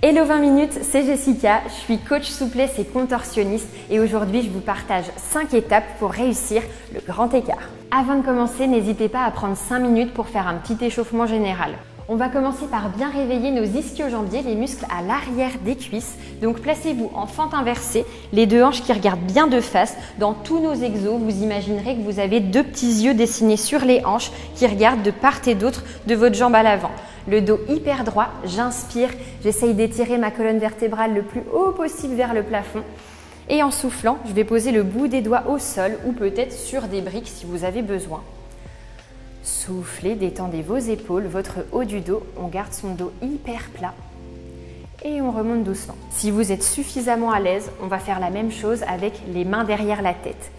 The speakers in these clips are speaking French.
Hello 20 minutes, c'est Jessica, je suis coach souplesse et contorsionniste et aujourd'hui je vous partage 5 étapes pour réussir le grand écart. Avant de commencer, n'hésitez pas à prendre 5 minutes pour faire un petit échauffement général. On va commencer par bien réveiller nos ischio-jambiers, les muscles à l'arrière des cuisses. Donc placez-vous en fente inversée, les deux hanches qui regardent bien de face. Dans tous nos exos, vous imaginerez que vous avez deux petits yeux dessinés sur les hanches qui regardent de part et d'autre de votre jambe à l'avant. Le dos hyper droit, j'inspire, j'essaye d'étirer ma colonne vertébrale le plus haut possible vers le plafond. Et en soufflant, je vais poser le bout des doigts au sol ou peut-être sur des briques si vous avez besoin. Soufflez, détendez vos épaules, votre haut du dos, on garde son dos hyper plat et on remonte doucement. Si vous êtes suffisamment à l'aise, on va faire la même chose avec les mains derrière la tête.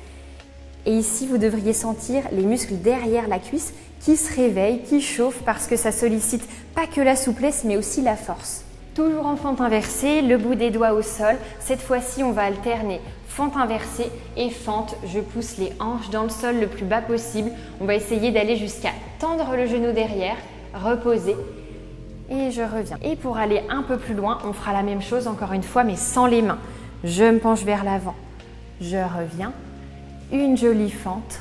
Et ici, vous devriez sentir les muscles derrière la cuisse qui se réveillent, qui chauffent parce que ça sollicite pas que la souplesse mais aussi la force. Toujours en fente inversée, le bout des doigts au sol. Cette fois-ci, on va alterner fente inversée et fente. Je pousse les hanches dans le sol le plus bas possible. On va essayer d'aller jusqu'à tendre le genou derrière, reposer et je reviens. Et pour aller un peu plus loin, on fera la même chose encore une fois mais sans les mains. Je me penche vers l'avant, je reviens. Une jolie fente,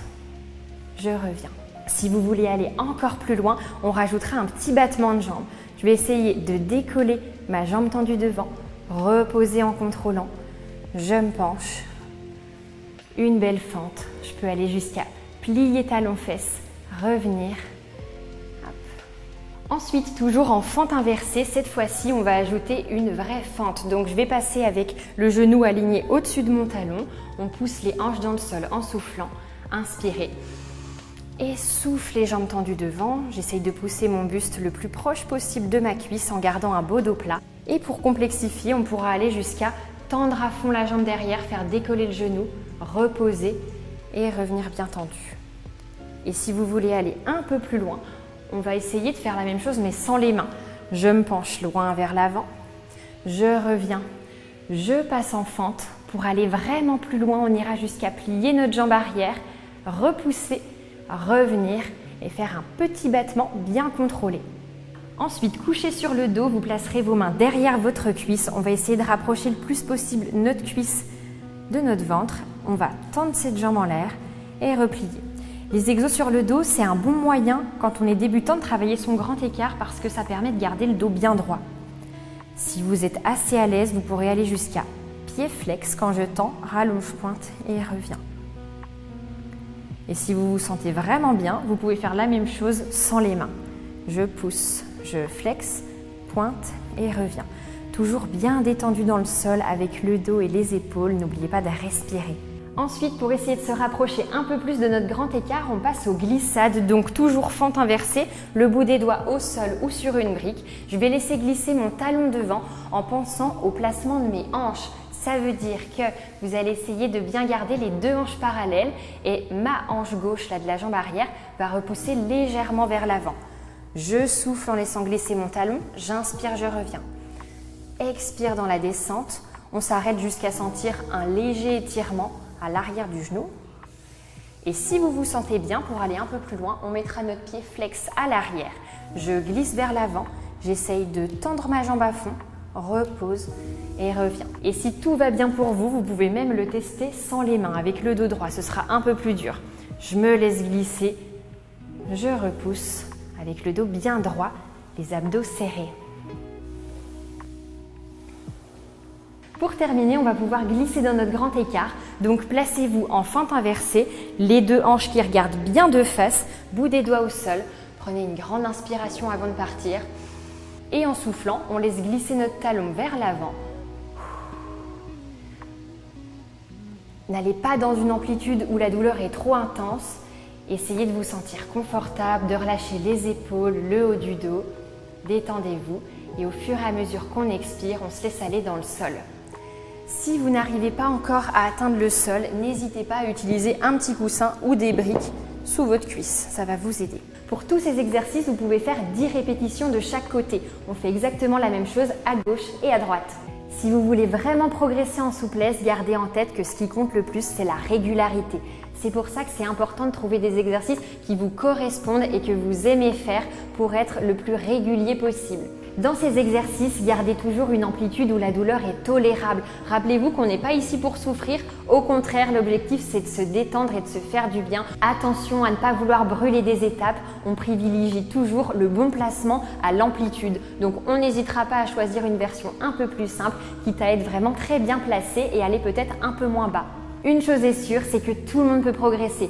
je reviens. Si vous voulez aller encore plus loin, on rajoutera un petit battement de jambe. Je vais essayer de décoller ma jambe tendue devant, reposer en contrôlant. Je me penche, une belle fente. Je peux aller jusqu'à plier talons-fesses, revenir. Hop. Ensuite, toujours en fente inversée, cette fois-ci, on va ajouter une vraie fente. Donc, je vais passer avec le genou aligné au-dessus de mon talon. On pousse les hanches dans le sol en soufflant. Inspirez. Et souffle les jambes tendues devant. J'essaye de pousser mon buste le plus proche possible de ma cuisse en gardant un beau dos plat. Et pour complexifier, on pourra aller jusqu'à tendre à fond la jambe derrière, faire décoller le genou, reposer et revenir bien tendu. Et si vous voulez aller un peu plus loin, on va essayer de faire la même chose mais sans les mains. Je me penche loin vers l'avant, je reviens, je passe en fente. Pour aller vraiment plus loin, on ira jusqu'à plier notre jambe arrière, repousser, revenir et faire un petit battement bien contrôlé. Ensuite, couché sur le dos, vous placerez vos mains derrière votre cuisse. On va essayer de rapprocher le plus possible notre cuisse de notre ventre. On va tendre cette jambe en l'air et replier. Les exos sur le dos, c'est un bon moyen quand on est débutant de travailler son grand écart parce que ça permet de garder le dos bien droit. Si vous êtes assez à l'aise, vous pourrez aller jusqu'à pied flex quand je tends, rallonge, pointe et reviens. Et si vous vous sentez vraiment bien, vous pouvez faire la même chose sans les mains. Je pousse, je flex, pointe et reviens. Toujours bien détendu dans le sol avec le dos et les épaules. N'oubliez pas de respirer. Ensuite, pour essayer de se rapprocher un peu plus de notre grand écart, on passe aux glissades. Donc toujours fente inversée, le bout des doigts au sol ou sur une brique. Je vais laisser glisser mon talon devant en pensant au placement de mes hanches. Ça veut dire que vous allez essayer de bien garder les deux hanches parallèles et ma hanche gauche là, de la jambe arrière va repousser légèrement vers l'avant. Je souffle en laissant glisser mon talon, j'inspire, je reviens. Expire dans la descente, on s'arrête jusqu'à sentir un léger étirement à l'arrière du genou. Et si vous vous sentez bien, pour aller un peu plus loin, on mettra notre pied flex à l'arrière. Je glisse vers l'avant, j'essaye de tendre ma jambe à fond, repose et reviens. Et si tout va bien pour vous, vous pouvez même le tester sans les mains, avec le dos droit, ce sera un peu plus dur. Je me laisse glisser, je repousse avec le dos bien droit, les abdos serrés. Pour terminer, on va pouvoir glisser dans notre grand écart. Donc placez-vous en fente inversée, les deux hanches qui regardent bien de face, bout des doigts au sol. Prenez une grande inspiration avant de partir. Et en soufflant, on laisse glisser notre talon vers l'avant. N'allez pas dans une amplitude où la douleur est trop intense. Essayez de vous sentir confortable, de relâcher les épaules, le haut du dos. Détendez-vous et au fur et à mesure qu'on expire, on se laisse aller dans le sol. Si vous n'arrivez pas encore à atteindre le sol, n'hésitez pas à utiliser un petit coussin ou des briques sous votre cuisse. Ça va vous aider. Pour tous ces exercices, vous pouvez faire 10 répétitions de chaque côté. On fait exactement la même chose à gauche et à droite. Si vous voulez vraiment progresser en souplesse, gardez en tête que ce qui compte le plus, c'est la régularité. C'est pour ça que c'est important de trouver des exercices qui vous correspondent et que vous aimez faire pour être le plus régulier possible. Dans ces exercices, gardez toujours une amplitude où la douleur est tolérable. Rappelez-vous qu'on n'est pas ici pour souffrir. Au contraire, l'objectif c'est de se détendre et de se faire du bien. Attention à ne pas vouloir brûler des étapes. On privilégie toujours le bon placement à l'amplitude. Donc on n'hésitera pas à choisir une version un peu plus simple, quitte à être vraiment très bien placée et aller peut-être un peu moins bas. Une chose est sûre, c'est que tout le monde peut progresser.